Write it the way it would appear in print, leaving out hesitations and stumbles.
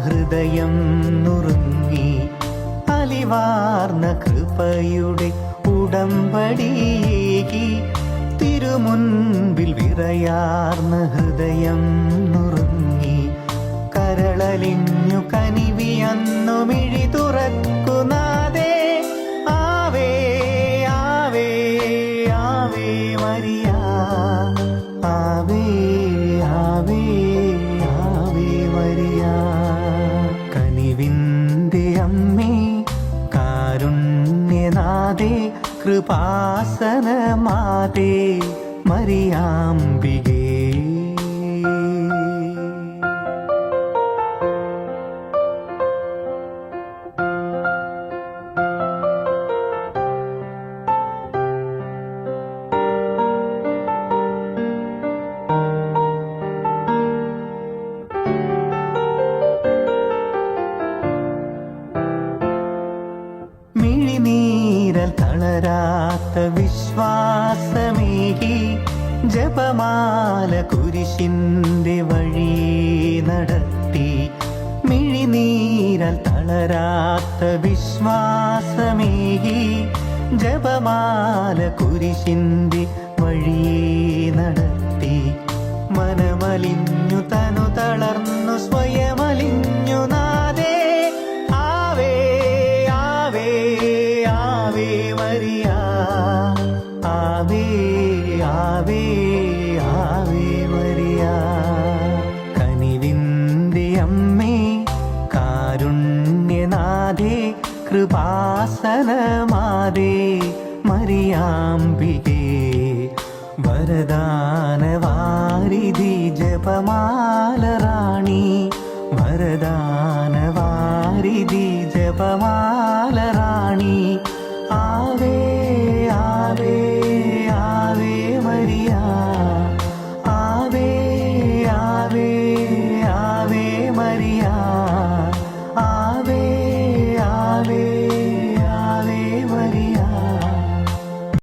ഹൃദയം നുറുങ്ങി അലിവാർന്ന കൃപയുടെ ഉടമ്പടിയേകി തിരുമുൻപിൽ വിറയാർന്ന ഹൃദയം നുറുങ്ങി കരളലിഞ്ഞു കനിവിയന്നു മിഴി തുറക്കുന്നാദേ ആവേ ആവേ ആവേ മരിയ ആവേ ആവേ ആവേ മരിയ കനിവിൻ്റെ അമ്മേ കാരുണ്യനാഥേ കൃപാസനമാതേ മരിയാംബികേ മിഴിനീരൽ തളരാത്ത വിശ്വാസമേകി ജപമാല കുരിശിൻ്റെ വഴി നടത്തി മിഴിനീരൽ തളരാത്ത വിശ്വാസമേകി ജപമാല കുരിശിൻ്റെ വഴി നടത്തി മനമലിഞ്ഞു തനു തളർന്നു സ്വയമലിഞ്ഞു നാദേ ആവേ ആവേ ആവേ മരിയ ആവേ ആവേ ആവേ മരിയ കനിവിൻ്റെ അമ്മേ കാരുണ്യനാഥേ കൃപാസനമാതേ മരിയാംബികേ വരദാനവാരിധി ജപമാല റാണി വരദാനവാരിധി ജപമാല